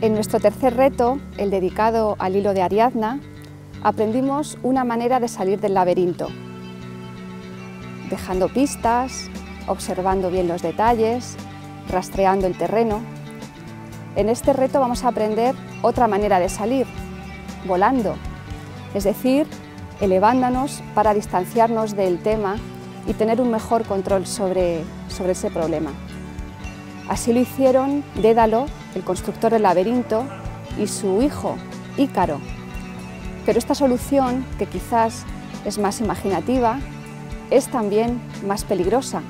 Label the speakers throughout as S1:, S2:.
S1: En nuestro tercer reto, el dedicado al hilo de Ariadna, aprendimos una manera de salir del laberinto, dejando pistas, observando bien los detalles, rastreando el terreno. En este reto vamos a aprender otra manera de salir, volando, es decir, elevándonos para distanciarnos del tema y tener un mejor control sobre ese problema. Así lo hicieron Dédalo, el constructor del laberinto, y su hijo, Ícaro. Pero esta solución, que quizás es más imaginativa, es también más peligrosa,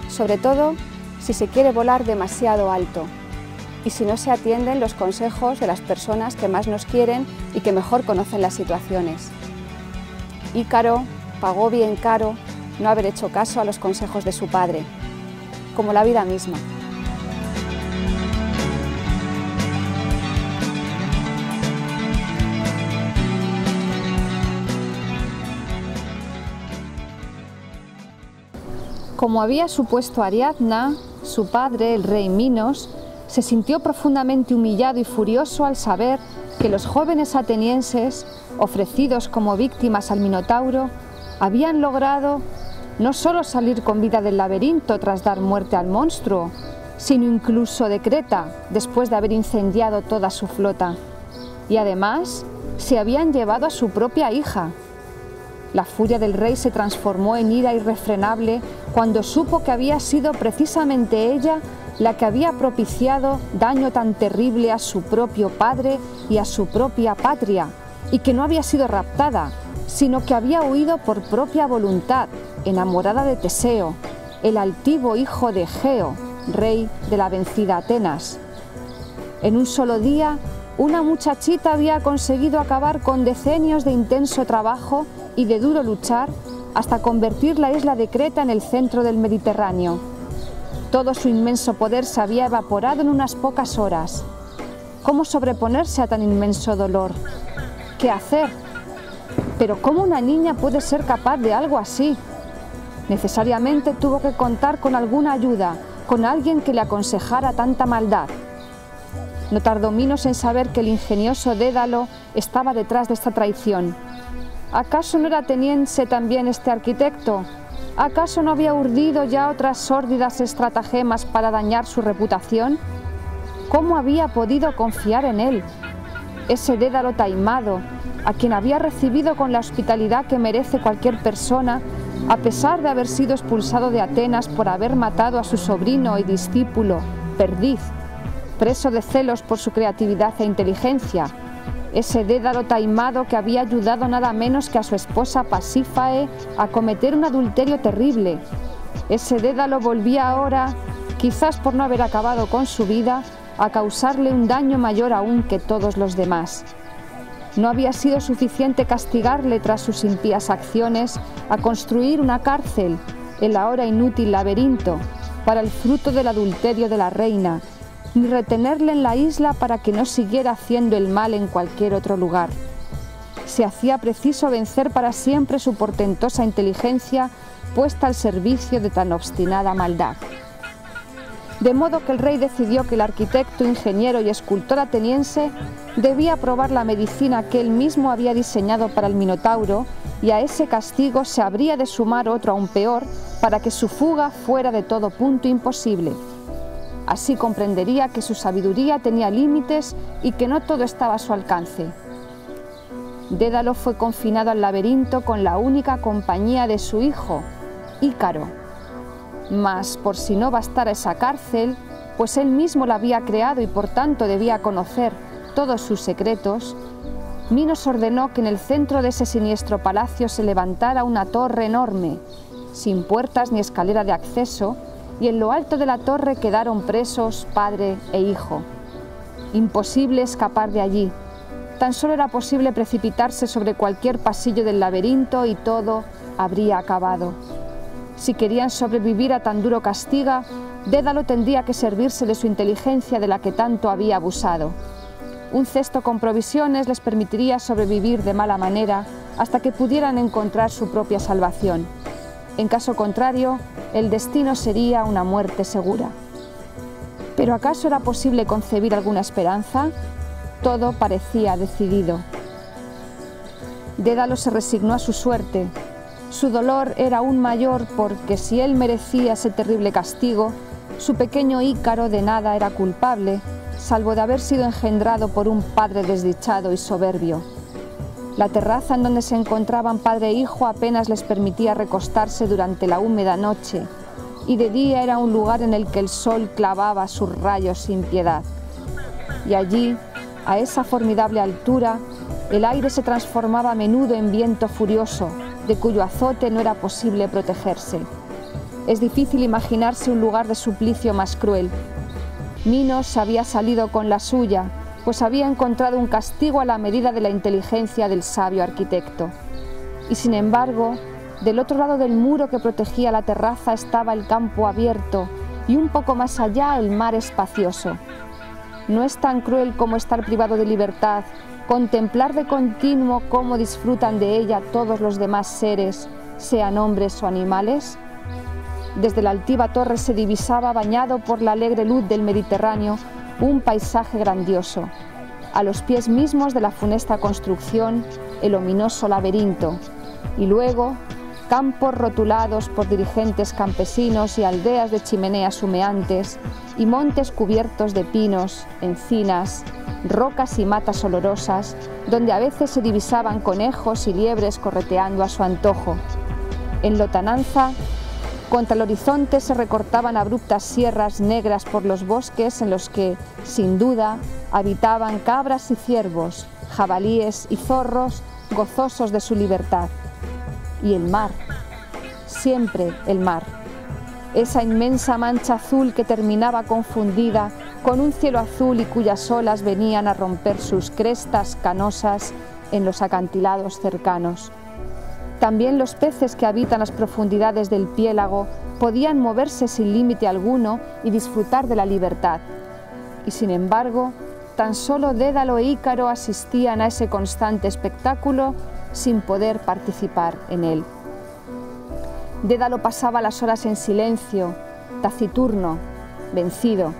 S1: sobre todo si se quiere volar demasiado alto y si no se atienden los consejos de las personas que más nos quieren y que mejor conocen las situaciones. Ícaro pagó bien caro no haber hecho caso a los consejos de su padre, como la vida misma. Como había supuesto Ariadna, su padre, el rey Minos, se sintió profundamente humillado y furioso al saber que los jóvenes atenienses, ofrecidos como víctimas al Minotauro, habían logrado no solo salir con vida del laberinto tras dar muerte al monstruo, sino incluso de Creta, después de haber incendiado toda su flota. Y además, se habían llevado a su propia hija. La furia del rey se transformó en ira irrefrenable cuando supo que había sido precisamente ella la que había propiciado daño tan terrible a su propio padre y a su propia patria, y que no había sido raptada, sino que había huido por propia voluntad, enamorada de Teseo, el altivo hijo de Egeo, rey de la vencida Atenas. En un solo día, una muchachita había conseguido acabar con decenios de intenso trabajo y de duro luchar hasta convertir la isla de Creta en el centro del Mediterráneo. Todo su inmenso poder se había evaporado en unas pocas horas. ¿Cómo sobreponerse a tan inmenso dolor? ¿Qué hacer? Pero ¿cómo una niña puede ser capaz de algo así? Necesariamente tuvo que contar con alguna ayuda, con alguien que le aconsejara tanta maldad. No tardó Minos en saber que el ingenioso Dédalo estaba detrás de esta traición. ¿Acaso no era ateniense también este arquitecto? ¿Acaso no había urdido ya otras sórdidas estratagemas para dañar su reputación? ¿Cómo había podido confiar en él? Ese Dédalo taimado, a quien había recibido con la hospitalidad que merece cualquier persona, a pesar de haber sido expulsado de Atenas por haber matado a su sobrino y discípulo, Perdiz, preso de celos por su creatividad e inteligencia. Ese Dédalo taimado que había ayudado nada menos que a su esposa Pasífae a cometer un adulterio terrible. Ese Dédalo volvía ahora, quizás por no haber acabado con su vida, a causarle un daño mayor aún que todos los demás. No había sido suficiente castigarle tras sus impías acciones a construir una cárcel, el ahora inútil laberinto, para el fruto del adulterio de la reina, ni retenerle en la isla para que no siguiera haciendo el mal en cualquier otro lugar. Se hacía preciso vencer para siempre su portentosa inteligencia puesta al servicio de tan obstinada maldad. De modo que el rey decidió que el arquitecto, ingeniero y escultor ateniense debía probar la medicina que él mismo había diseñado para el Minotauro, y a ese castigo se habría de sumar otro aún peor para que su fuga fuera de todo punto imposible. Así comprendería que su sabiduría tenía límites y que no todo estaba a su alcance. Dédalo fue confinado al laberinto con la única compañía de su hijo, Ícaro. Mas, por si no bastara esa cárcel, pues él mismo la había creado y por tanto debía conocer todos sus secretos, Minos ordenó que en el centro de ese siniestro palacio se levantara una torre enorme, sin puertas ni escalera de acceso, y en lo alto de la torre quedaron presos padre e hijo. Imposible escapar de allí. Tan solo era posible precipitarse sobre cualquier pasillo del laberinto y todo habría acabado. Si querían sobrevivir a tan duro castigo, Dédalo tendría que servirse de su inteligencia de la que tanto había abusado. Un cesto con provisiones les permitiría sobrevivir de mala manera hasta que pudieran encontrar su propia salvación. En caso contrario, el destino sería una muerte segura. ¿Pero acaso era posible concebir alguna esperanza? Todo parecía decidido. Dédalo se resignó a su suerte. Su dolor era aún mayor porque si él merecía ese terrible castigo, su pequeño Ícaro de nada era culpable, salvo de haber sido engendrado por un padre desdichado y soberbio. La terraza en donde se encontraban padre e hijo apenas les permitía recostarse durante la húmeda noche, y de día era un lugar en el que el sol clavaba sus rayos sin piedad. Y allí, a esa formidable altura, el aire se transformaba a menudo en viento furioso, de cuyo azote no era posible protegerse. Es difícil imaginarse un lugar de suplicio más cruel. Minos había salido con la suya, pues había encontrado un castigo a la medida de la inteligencia del sabio arquitecto. Y sin embargo, del otro lado del muro que protegía la terraza estaba el campo abierto y un poco más allá el mar espacioso. No es tan cruel como estar privado de libertad, contemplar de continuo cómo disfrutan de ella todos los demás seres, sean hombres o animales. Desde la altiva torre se divisaba, bañado por la alegre luz del Mediterráneo, un paisaje grandioso. A los pies mismos de la funesta construcción, el ominoso laberinto, y luego campos rotulados por dirigentes campesinos y aldeas de chimeneas humeantes, y montes cubiertos de pinos, encinas, rocas y matas olorosas, donde a veces se divisaban conejos y liebres correteando a su antojo. En lontananza, contra el horizonte se recortaban abruptas sierras negras por los bosques en los que, sin duda, habitaban cabras y ciervos, jabalíes y zorros gozosos de su libertad. Y el mar, siempre el mar, esa inmensa mancha azul que terminaba confundida con un cielo azul y cuyas olas venían a romper sus crestas canosas en los acantilados cercanos. También los peces que habitan las profundidades del piélago podían moverse sin límite alguno y disfrutar de la libertad. Y sin embargo, tan solo Dédalo e Ícaro asistían a ese constante espectáculo sin poder participar en él. Dédalo pasaba las horas en silencio, taciturno, vencido.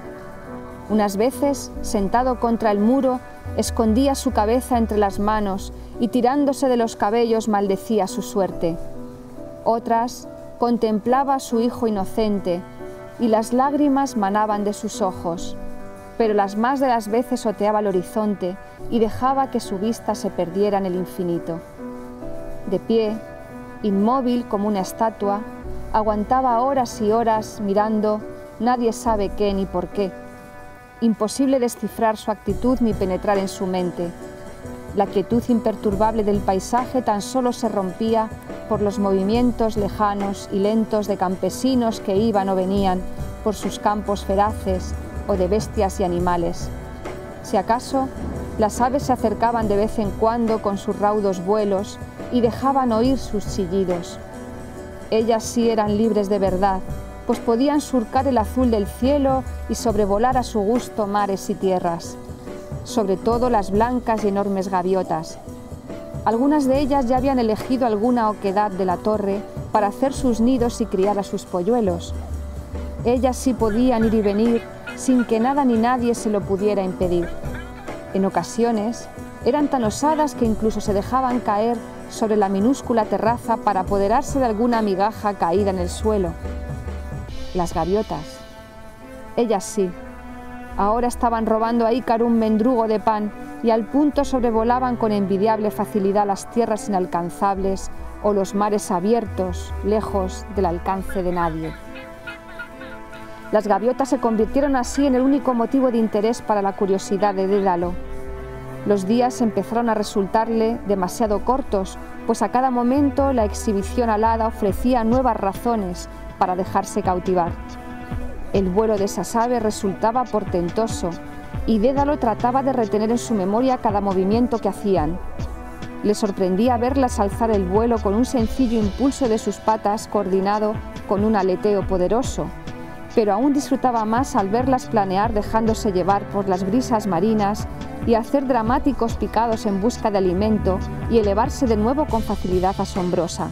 S1: Unas veces, sentado contra el muro, escondía su cabeza entre las manos y tirándose de los cabellos maldecía su suerte. Otras, contemplaba a su hijo inocente y las lágrimas manaban de sus ojos, pero las más de las veces oteaba el horizonte y dejaba que su vista se perdiera en el infinito. De pie, inmóvil como una estatua, aguantaba horas y horas mirando nadie sabe qué ni por qué. Imposible descifrar su actitud ni penetrar en su mente. La quietud imperturbable del paisaje tan solo se rompía por los movimientos lejanos y lentos de campesinos que iban o venían por sus campos feraces o de bestias y animales. Si acaso, las aves se acercaban de vez en cuando con sus raudos vuelos y dejaban oír sus chillidos. Ellas sí eran libres de verdad, pues podían surcar el azul del cielo y sobrevolar a su gusto mares y tierras, sobre todo las blancas y enormes gaviotas. Algunas de ellas ya habían elegido alguna oquedad de la torre para hacer sus nidos y criar a sus polluelos. Ellas sí podían ir y venir sin que nada ni nadie se lo pudiera impedir. En ocasiones eran tan osadas que incluso se dejaban caer sobre la minúscula terraza para apoderarse de alguna migaja caída en el suelo. Las gaviotas, ellas sí, ahora estaban robando a Ícaro un mendrugo de pan y al punto sobrevolaban con envidiable facilidad las tierras inalcanzables o los mares abiertos, lejos del alcance de nadie. Las gaviotas se convirtieron así en el único motivo de interés para la curiosidad de Dédalo. Los días empezaron a resultarle demasiado cortos, pues a cada momento la exhibición alada ofrecía nuevas razones para dejarse cautivar. El vuelo de esas aves resultaba portentoso y Dédalo trataba de retener en su memoria cada movimiento que hacían. Le sorprendía verlas alzar el vuelo con un sencillo impulso de sus patas coordinado con un aleteo poderoso, pero aún disfrutaba más al verlas planear dejándose llevar por las brisas marinas y hacer dramáticos picados en busca de alimento y elevarse de nuevo con facilidad asombrosa.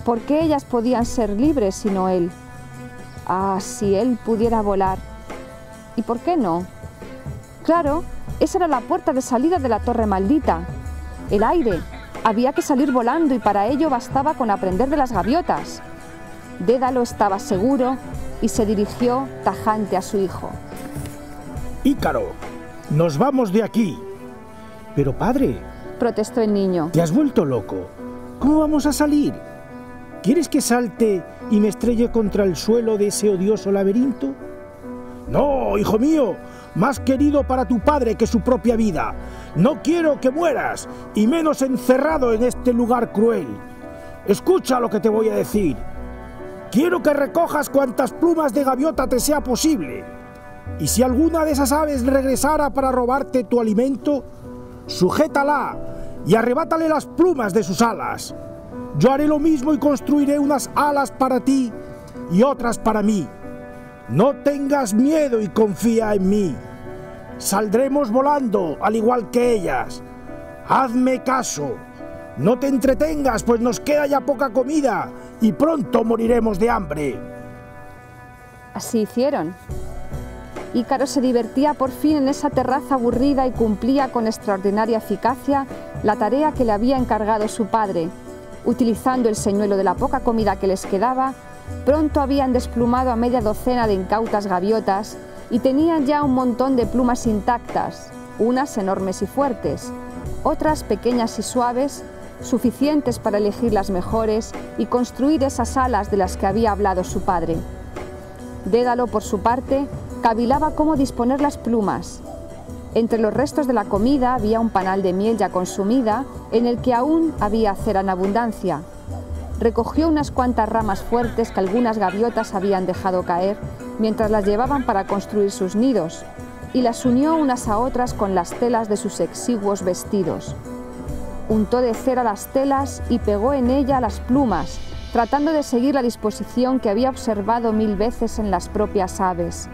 S1: ¿Por qué ellas podían ser libres y no él? Ah, si él pudiera volar. ¿Y por qué no? Claro, esa era la puerta de salida de la torre maldita. El aire. Había que salir volando y para ello bastaba con aprender de las gaviotas. Dédalo estaba seguro y se dirigió tajante a su hijo.
S2: Ícaro, nos vamos de aquí. Pero padre,
S1: protestó el niño.
S2: ¿Te has vuelto loco? ¿Cómo vamos a salir? ¿Quieres que salte y me estrelle contra el suelo de ese odioso laberinto? No, hijo mío, más querido para tu padre que su propia vida. No quiero que mueras, y menos encerrado en este lugar cruel. Escucha lo que te voy a decir. Quiero que recojas cuantas plumas de gaviota te sea posible. Y si alguna de esas aves regresara para robarte tu alimento, sujétala y arrebátale las plumas de sus alas. Yo haré lo mismo y construiré unas alas para ti y otras para mí. No tengas miedo y confía en mí. Saldremos volando, al igual que ellas. Hazme caso. No te entretengas, pues nos queda ya poca comida y pronto moriremos de hambre.
S1: Así hicieron. Ícaro se divertía por fin en esa terraza aburrida y cumplía con extraordinaria eficacia la tarea que le había encargado su padre. Utilizando el señuelo de la poca comida que les quedaba, pronto habían desplumado a media docena de incautas gaviotas y tenían ya un montón de plumas intactas, unas enormes y fuertes, otras pequeñas y suaves, suficientes para elegir las mejores y construir esas alas de las que había hablado su padre. Dédalo, por su parte, cavilaba cómo disponer las plumas. Entre los restos de la comida había un panal de miel ya consumida, en el que aún había cera en abundancia. Recogió unas cuantas ramas fuertes que algunas gaviotas habían dejado caer mientras las llevaban para construir sus nidos, y las unió unas a otras con las telas de sus exiguos vestidos. Untó de cera las telas y pegó en ella las plumas, tratando de seguir la disposición que había observado 1000 veces en las propias aves.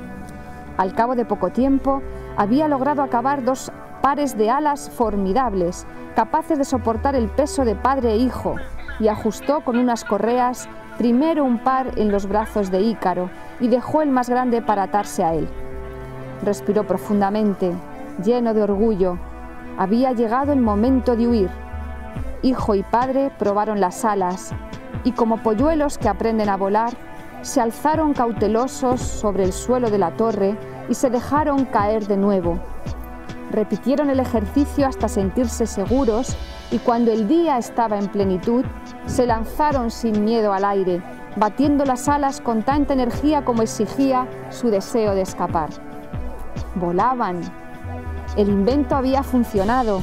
S1: Al cabo de poco tiempo, había logrado acabar 2 pares de alas formidables, capaces de soportar el peso de padre e hijo, y ajustó con unas correas primero un par en los brazos de Ícaro y dejó el más grande para atarse a él. Respiró profundamente, lleno de orgullo. Había llegado el momento de huir. Hijo y padre probaron las alas y, como polluelos que aprenden a volar, se alzaron cautelosos sobre el suelo de la torre y se dejaron caer de nuevo. Repitieron el ejercicio hasta sentirse seguros y cuando el día estaba en plenitud, se lanzaron sin miedo al aire, batiendo las alas con tanta energía como exigía su deseo de escapar. Volaban. El invento había funcionado.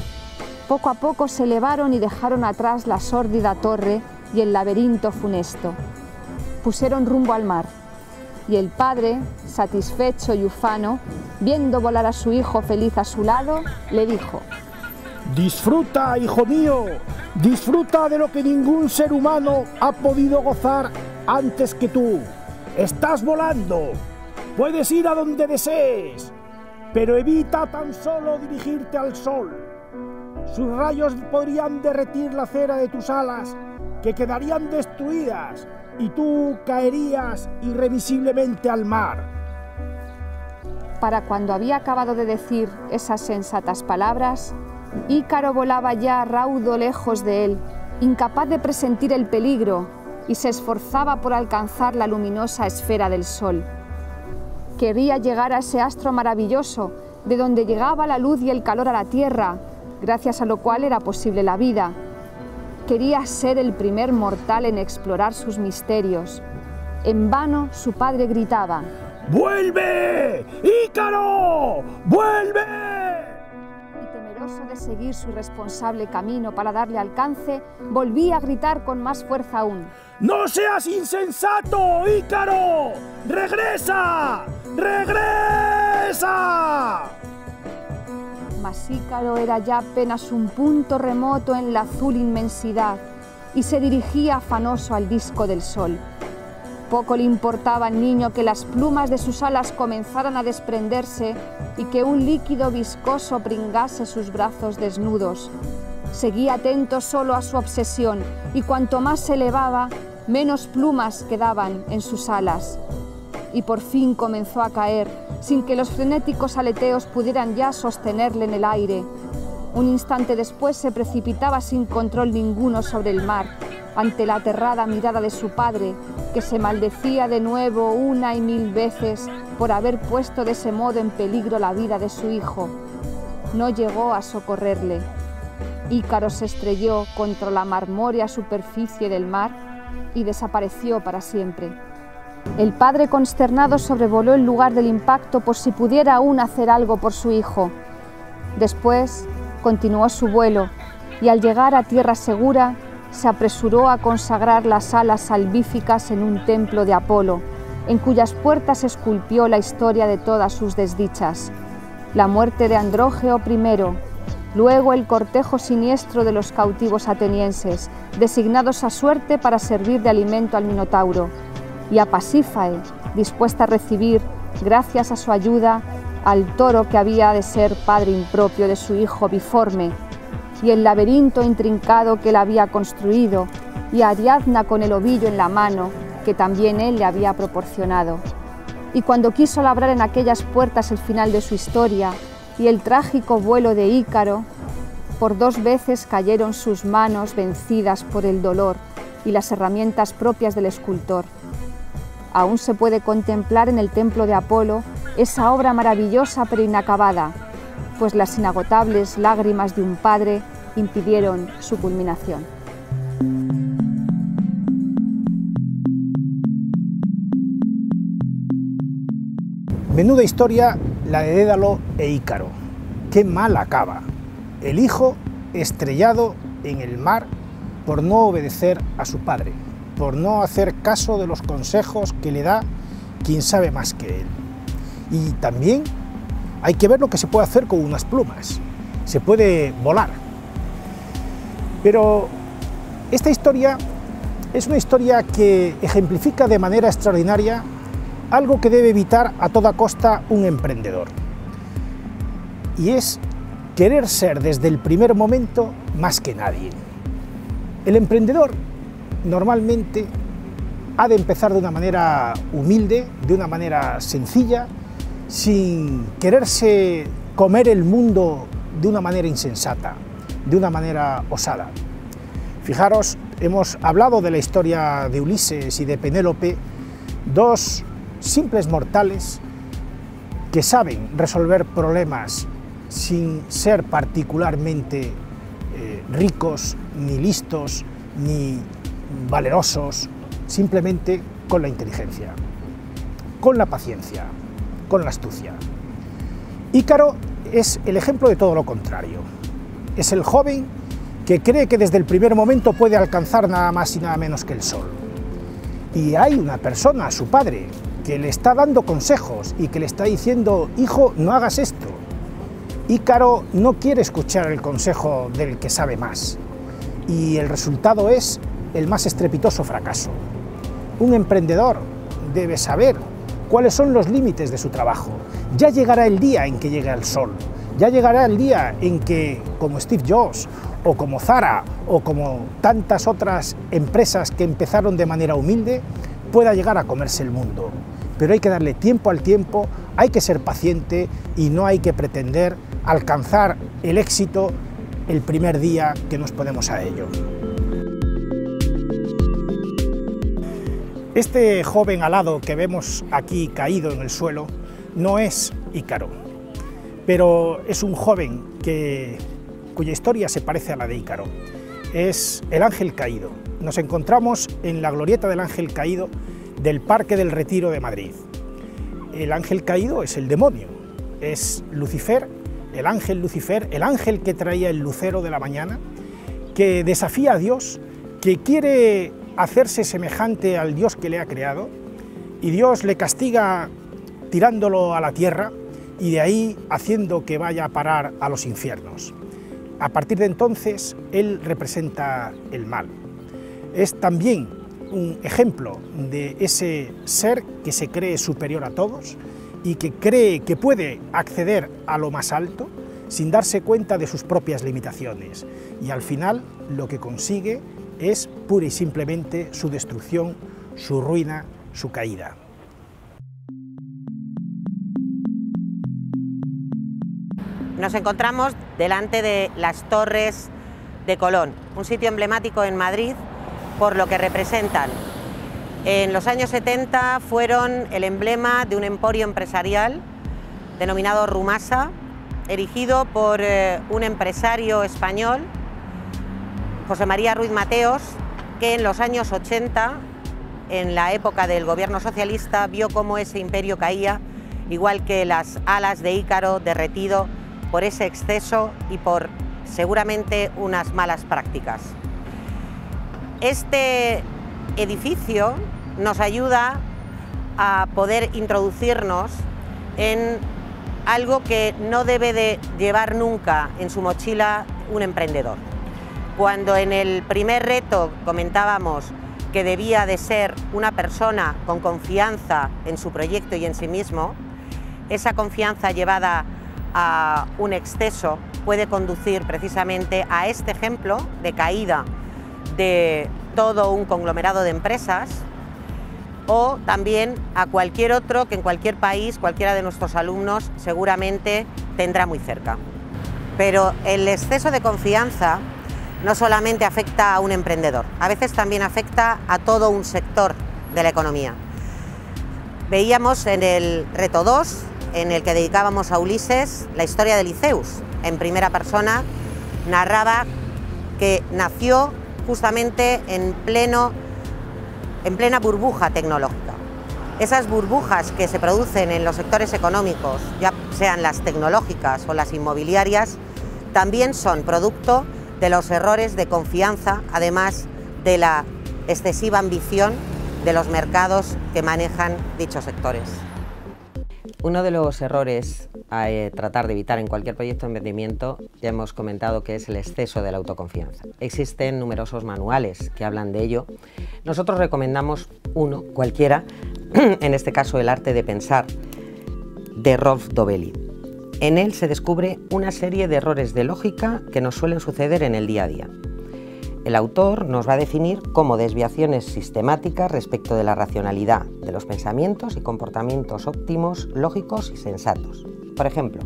S1: Poco a poco se elevaron y dejaron atrás la sórdida torre y el laberinto funesto. Pusieron rumbo al mar, y el padre, satisfecho y ufano, viendo volar a su hijo feliz a su lado, le dijo:
S2: «Disfruta, hijo mío, disfruta de lo que ningún ser humano ha podido gozar antes que tú. Estás volando, puedes ir a donde desees, pero evita tan solo dirigirte al sol. Sus rayos podrían derretir la cera de tus alas, que quedarían destruidas, y tú caerías irremisiblemente al mar».
S1: Para cuando había acabado de decir esas sensatas palabras, Ícaro volaba ya raudo lejos de él, incapaz de presentir el peligro, y se esforzaba por alcanzar la luminosa esfera del sol. Quería llegar a ese astro maravilloso, de donde llegaba la luz y el calor a la tierra, gracias a lo cual era posible la vida. Quería ser el primer mortal en explorar sus misterios. En vano su padre gritaba:
S2: «¡Vuelve, Ícaro! ¡Vuelve!».
S1: Y temeroso de seguir su irresponsable camino para darle alcance, volvía a gritar con más fuerza aún:
S2: «¡No seas insensato, Ícaro! ¡Regresa! ¡Regresa!».
S1: Mas Ícaro era ya apenas un punto remoto en la azul inmensidad y se dirigía afanoso al disco del sol. Poco le importaba al niño que las plumas de sus alas comenzaran a desprenderse y que un líquido viscoso pringase sus brazos desnudos. Seguía atento solo a su obsesión y cuanto más se elevaba, menos plumas quedaban en sus alas. y por fin comenzó a caer, sin que los frenéticos aleteos pudieran ya sostenerle en el aire. Un instante después se precipitaba sin control ninguno sobre el mar, ante la aterrada mirada de su padre, que se maldecía de nuevo una y mil veces por haber puesto de ese modo en peligro la vida de su hijo. No llegó a socorrerle. Ícaro se estrelló contra la marmórea superficie del mar y desapareció para siempre. El padre consternado sobrevoló el lugar del impacto por si pudiera aún hacer algo por su hijo. Después continuó su vuelo y al llegar a tierra segura se apresuró a consagrar las alas salvíficas en un templo de Apolo, en cuyas puertas esculpió la historia de todas sus desdichas. La muerte de Andrógeo primero, luego el cortejo siniestro de los cautivos atenienses, designados a suerte para servir de alimento al Minotauro, y a Pasífae, dispuesta a recibir, gracias a su ayuda, al toro que había de ser padre impropio de su hijo Biforme, y el laberinto intrincado que él había construido, y a Ariadna con el ovillo en la mano, que también él le había proporcionado. Y cuando quiso labrar en aquellas puertas el final de su historia y el trágico vuelo de Ícaro, por 2 veces cayeron sus manos vencidas por el dolor y las herramientas propias del escultor. Aún se puede contemplar en el templo de Apolo esa obra maravillosa pero inacabada, pues las inagotables lágrimas de un padre impidieron su culminación.
S2: Menuda historia la de Dédalo e Ícaro. Qué mal acaba. El hijo estrellado en el mar por no obedecer a su padre, por no hacer caso de los consejos que le da quien sabe más que él. Y también hay que ver lo que se puede hacer con unas plumas. Se puede volar. Pero esta historia es una historia que ejemplifica de manera extraordinaria algo que debe evitar a toda costa un emprendedor. Y es querer ser desde el primer momento más que nadie. El emprendedor normalmente ha de empezar de una manera humilde, de una manera sencilla, sin quererse comer el mundo de una manera insensata, de una manera osada. Fijaros, hemos hablado de la historia de Ulises y de Penélope, 2 simples mortales que saben resolver problemas sin ser particularmente ricos, ni listos, ni valerosos, simplemente con la inteligencia, con la paciencia, con la astucia. Ícaro es el ejemplo de todo lo contrario. Es el joven que cree que desde el primer momento puede alcanzar nada más y nada menos que el sol. Y hay una persona, su padre, que le está dando consejos y que le está diciendo: hijo, no hagas esto. Ícaro no quiere escuchar el consejo del que sabe más, y el resultado es el más estrepitoso fracaso. Un emprendedor debe saber cuáles son los límites de su trabajo. Ya llegará el día en que llegue el sol, ya llegará el día en que, como Steve Jobs, o como Zara, o como tantas otras empresas que empezaron de manera humilde, pueda llegar a comerse el mundo. Pero hay que darle tiempo al tiempo, hay que ser paciente y no hay que pretender alcanzar el éxito el primer día que nos ponemos a ello. Este joven alado que vemos aquí caído en el suelo no es Ícaro, pero es un joven cuya historia se parece a la de Ícaro. Es el ángel caído. Nos encontramos en la glorieta del ángel caído del Parque del Retiro de Madrid. El ángel caído es el demonio, es Lucifer, el ángel que traía el lucero de la mañana, que desafía a Dios, que quiere hacerse semejante al Dios que le ha creado, y Dios le castiga tirándolo a la tierra y de ahí haciendo que vaya a parar a los infiernos. A partir de entonces, él representa el mal. Es también un ejemplo de ese ser que se cree superior a todos y que cree que puede acceder a lo más alto sin darse cuenta de sus propias limitaciones, y al final lo que consigue es pura y simplemente su destrucción, su ruina, su caída.
S3: Nos encontramos delante de las Torres de Colón, un sitio emblemático en Madrid por lo que representan. En los años 70 fueron el emblema de un emporio empresarial denominado Rumasa, erigido por un empresario español, José María Ruiz Mateos, que en los años 80, en la época del gobierno socialista, vio cómo ese imperio caía, igual que las alas de Ícaro, derretido por ese exceso y por seguramente unas malas prácticas. Este edificio nos ayuda a poder introducirnos en algo que no debe de llevar nunca en su mochila un emprendedor. Cuando en el primer reto comentábamos que debía de ser una persona con confianza en su proyecto y en sí mismo, esa confianza llevada a un exceso puede conducir precisamente a este ejemplo de caída de todo un conglomerado de empresas, o también a cualquier otro que en cualquier país, cualquiera de nuestros alumnos seguramente tendrá muy cerca. Pero el exceso de confianza no solamente afecta a un emprendedor, a veces también afecta a todo un sector de la economía. Veíamos en el reto 2, en el que dedicábamos a Ulises, la historia de Liceus. En primera persona narraba que nació justamente en plena burbuja tecnológica. Esas burbujas que se producen en los sectores económicos, ya sean las tecnológicas o las inmobiliarias, también son producto de los errores de confianza, además de la excesiva ambición de los mercados que manejan dichos sectores. Uno de los errores a tratar de evitar en cualquier proyecto de emprendimiento, ya hemos comentado que es el exceso de la autoconfianza. Existen numerosos manuales que hablan de ello. Nosotros recomendamos uno, cualquiera, en este caso El arte de pensar, de Rolf Dobelli. En él se descubre una serie de errores de lógica que nos suelen suceder en el día a día. El autor nos va a definir como desviaciones sistemáticas respecto de la racionalidad de los pensamientos y comportamientos óptimos, lógicos y sensatos. Por ejemplo,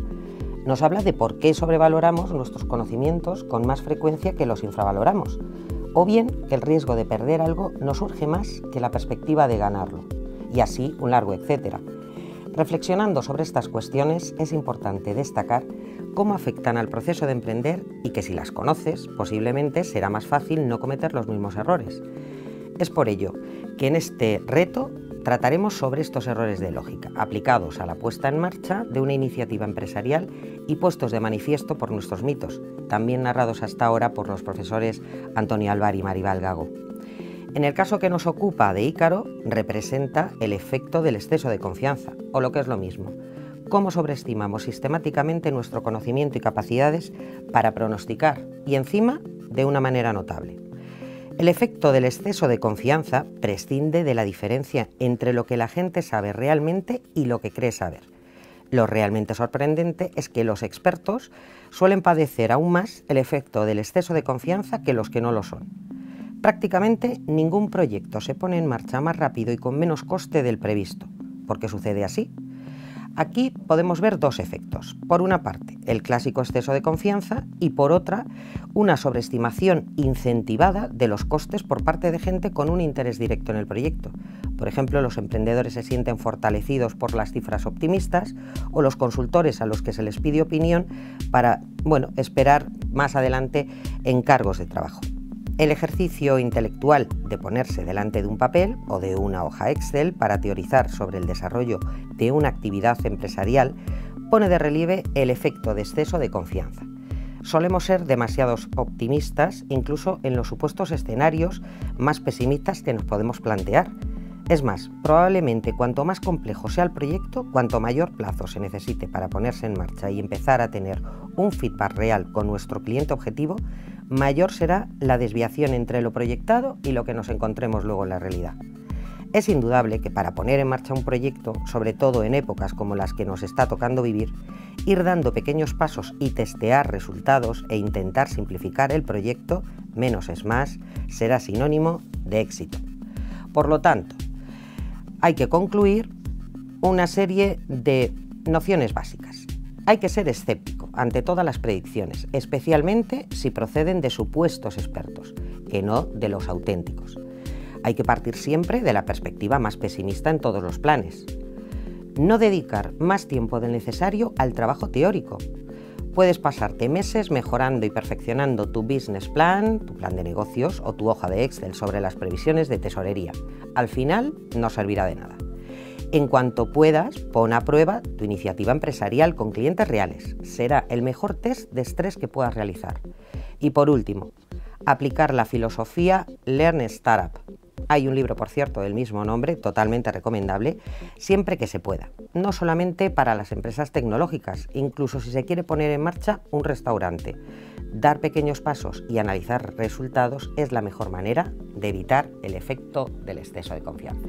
S3: nos habla de por qué sobrevaloramos nuestros conocimientos con más frecuencia que los infravaloramos, o bien que el riesgo de perder algo nos surge más que la perspectiva de ganarlo, y así un largo etcétera. Reflexionando sobre estas cuestiones, es importante destacar cómo afectan al proceso de emprender y que si las conoces, posiblemente será más fácil no cometer los mismos errores. Es por ello que en este reto trataremos sobre estos errores de lógica, aplicados a la puesta en marcha de una iniciativa empresarial y puestos de manifiesto por nuestros mitos, también narrados hasta ahora por los profesores Antonio Alvar y Maribal Gago. En el caso que nos ocupa de Ícaro, representa el efecto del exceso de confianza, o lo que es lo mismo, cómo sobreestimamos sistemáticamente nuestro conocimiento y capacidades para pronosticar, y encima de una manera notable. El efecto del exceso de confianza prescinde de la diferencia entre lo que la gente sabe realmente y lo que cree saber. Lo realmente sorprendente es que los expertos suelen padecer aún más el efecto del exceso de confianza que los que no lo son. Prácticamente ningún proyecto se pone en marcha más rápido y con menos coste del previsto. ¿Por qué sucede así? Aquí podemos ver dos efectos. Por una parte, el clásico exceso de confianza y por otra, una sobreestimación incentivada de los costes por parte de gente con un interés directo en el proyecto. Por ejemplo, los emprendedores se sienten fortalecidos por las cifras optimistas o los consultores a los que se les pide opinión para, esperar más adelante encargos de trabajo. El ejercicio intelectual de ponerse delante de un papel o de una hoja Excel para teorizar sobre el desarrollo de una actividad empresarial pone de relieve el efecto de exceso de confianza. Solemos ser demasiados optimistas incluso en los supuestos escenarios más pesimistas que nos podemos plantear. Es más, probablemente cuanto más complejo sea el proyecto, cuanto mayor plazo se necesite para ponerse en marcha y empezar a tener un feedback real con nuestro cliente objetivo, mayor será la desviación entre lo proyectado y lo que nos encontremos luego en la realidad. Es indudable que para poner en marcha un proyecto, sobre todo en épocas como las que nos está tocando vivir, ir dando pequeños pasos y testear resultados e intentar simplificar el proyecto, menos es más, será sinónimo de éxito. Por lo tanto, hay que concluir una serie de nociones básicas. Hay que ser escéptico ante todas las predicciones, especialmente si proceden de supuestos expertos, que no de los auténticos. Hay que partir siempre de la perspectiva más pesimista en todos los planes. No dedicar más tiempo del necesario al trabajo teórico. Puedes pasarte meses mejorando y perfeccionando tu business plan, tu plan de negocios o tu hoja de Excel sobre las previsiones de tesorería. Al final no servirá de nada. En cuanto puedas, pon a prueba tu iniciativa empresarial con clientes reales. Será el mejor test de estrés que puedas realizar. Y por último, aplicar la filosofía Lean Startup. Hay un libro, por cierto, del mismo nombre, totalmente recomendable, siempre que se pueda. No solamente para las empresas tecnológicas, incluso si se quiere poner en marcha un restaurante. Dar pequeños pasos y analizar resultados es la mejor manera de evitar el efecto del exceso de confianza.